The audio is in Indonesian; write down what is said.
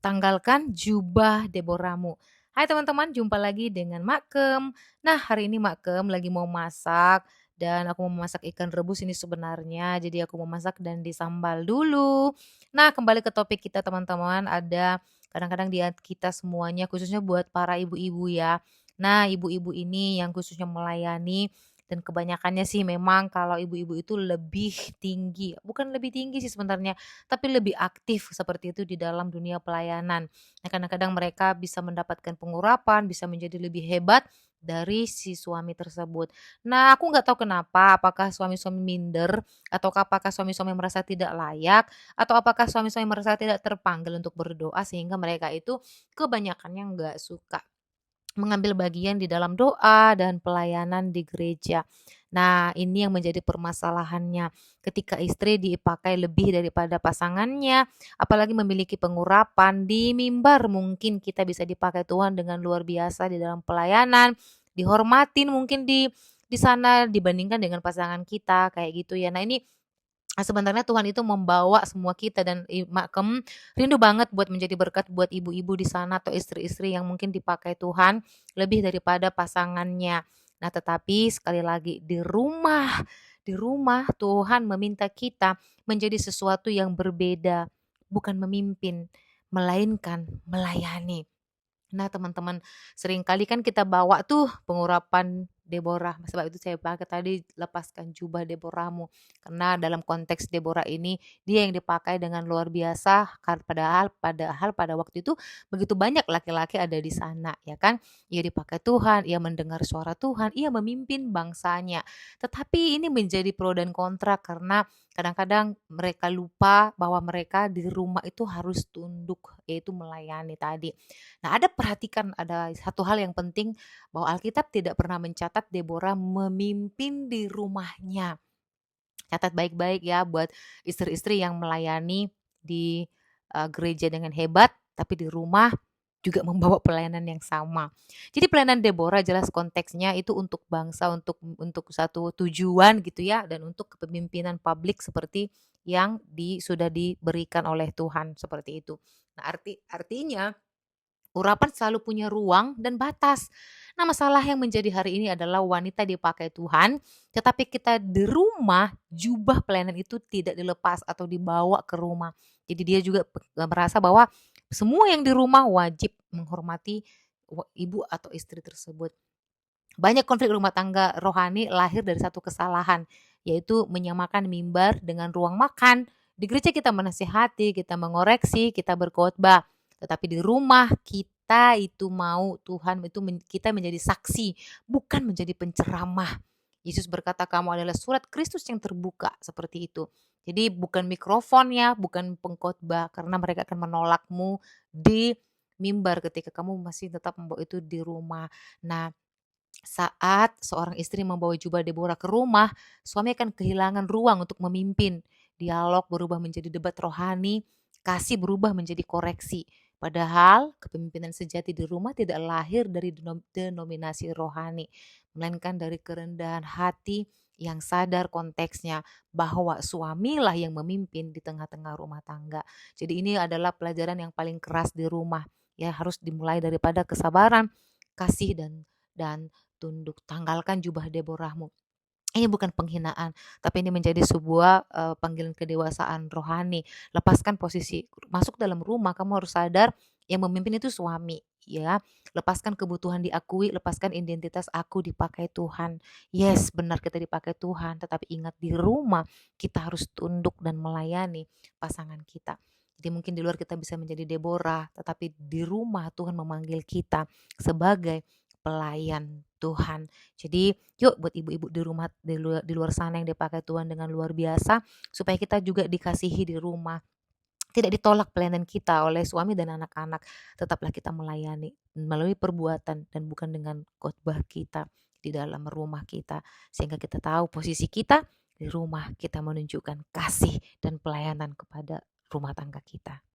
Tanggalkan jubah Deborahmu. Hai teman-teman, jumpa lagi dengan Makem. Nah, hari ini Makem lagi mau masak dan aku mau masak ikan rebus ini sebenarnya. Jadi aku mau masak dan disambal dulu. Nah, kembali ke topik kita teman-teman, ada kadang-kadang di kita semuanya khususnya buat para ibu-ibu ya. Nah, ibu-ibu ini yang khususnya melayani dan kebanyakannya sih memang kalau ibu-ibu itu lebih tinggi, bukan lebih tinggi sih sebenarnya, tapi lebih aktif seperti itu di dalam dunia pelayanan. Nah, kadang-kadang mereka bisa mendapatkan pengurapan, bisa menjadi lebih hebat dari si suami tersebut. Nah, aku nggak tahu kenapa, apakah suami-suami minder, atau apakah suami-suami merasa tidak layak, atau apakah suami-suami merasa tidak terpanggil untuk berdoa sehingga mereka itu kebanyakannya nggak suka mengambil bagian di dalam doa dan pelayanan di gereja. Nah, ini yang menjadi permasalahannya. Ketika istri dipakai lebih daripada pasangannya, apalagi memiliki pengurapan di mimbar, mungkin kita bisa dipakai Tuhan dengan luar biasa di dalam pelayanan, dihormatin mungkin di sana dibandingkan dengan pasangan kita kayak gitu ya. Nah, ini sebenarnya Tuhan itu membawa semua kita dan Makem rindu banget buat menjadi berkat buat ibu-ibu di sana atau istri-istri yang mungkin dipakai Tuhan lebih daripada pasangannya. Nah, tetapi sekali lagi di rumah Tuhan meminta kita menjadi sesuatu yang berbeda, bukan memimpin, melainkan melayani. Nah, teman-teman, seringkali kan kita bawa tuh pengurapan Deborah, sebab itu saya pakai tadi, "Lepaskan jubah Deborahmu." Karena dalam konteks Deborah ini, dia yang dipakai dengan luar biasa, padahal padahal pada waktu itu begitu banyak laki-laki ada di sana, ya kan. Ia dipakai Tuhan, ia mendengar suara Tuhan, ia memimpin bangsanya. Tetapi ini menjadi pro dan kontra karena kadang-kadang mereka lupa bahwa mereka di rumah itu harus tunduk, yaitu melayani tadi. Nah, ada satu hal yang penting bahwa Alkitab tidak pernah mencatat Deborah memimpin di rumahnya. Catat baik-baik ya buat istri-istri yang melayani di gereja dengan hebat, tapi di rumah juga membawa pelayanan yang sama. Jadi pelayanan Deborah jelas konteksnya itu untuk bangsa, untuk satu tujuan gitu ya, dan untuk kepemimpinan publik seperti yang sudah diberikan oleh Tuhan seperti itu. Nah, artinya urapan selalu punya ruang dan batas. Nah, masalah yang menjadi hari ini adalah wanita dipakai Tuhan, tetapi kita di rumah, jubah pelayanan itu tidak dilepas atau dibawa ke rumah. Jadi dia juga merasa bahwa semua yang di rumah wajib menghormati ibu atau istri tersebut. Banyak konflik rumah tangga rohani lahir dari satu kesalahan, yaitu menyamakan mimbar dengan ruang makan. Di gereja kita menasihati, kita mengoreksi, kita berkhotbah. Tetapi di rumah kita itu mau Tuhan itu kita menjadi saksi, bukan menjadi penceramah. Yesus berkata, "Kamu adalah surat Kristus yang terbuka," seperti itu. Jadi bukan mikrofonnya, bukan pengkhotbah, karena mereka akan menolakmu di mimbar ketika kamu masih tetap membawa itu di rumah. Nah, saat seorang istri membawa jubah Deborah ke rumah, suami akan kehilangan ruang untuk memimpin. Dialog berubah menjadi debat rohani, kasih berubah menjadi koreksi. Padahal kepemimpinan sejati di rumah tidak lahir dari denominasi rohani, melainkan dari kerendahan hati yang sadar konteksnya bahwa suamilah yang memimpin di tengah-tengah rumah tangga. Jadi ini adalah pelajaran yang paling keras di rumah. Ya, harus dimulai daripada kesabaran, kasih dan tunduk. Tanggalkan jubah Deborahmu. Ini bukan penghinaan, tapi ini menjadi sebuah panggilan kedewasaan rohani. Lepaskan posisi, masuk dalam rumah kamu harus sadar yang memimpin itu suami, ya. Lepaskan kebutuhan diakui, lepaskan identitas aku dipakai Tuhan. Yes, benar kita dipakai Tuhan, tetapi ingat di rumah kita harus tunduk dan melayani pasangan kita. Jadi mungkin di luar kita bisa menjadi Deborah, tetapi di rumah Tuhan memanggil kita sebagai pelayan Tuhan. Jadi yuk buat ibu-ibu di rumah di luar sana yang dipakai Tuhan dengan luar biasa, supaya kita juga dikasihi di rumah. Tidak ditolak pelayanan kita oleh suami dan anak-anak, tetaplah kita melayani melalui perbuatan dan bukan dengan khotbah kita di dalam rumah kita. Sehingga kita tahu posisi kita di rumah, kita menunjukkan kasih dan pelayanan kepada rumah tangga kita.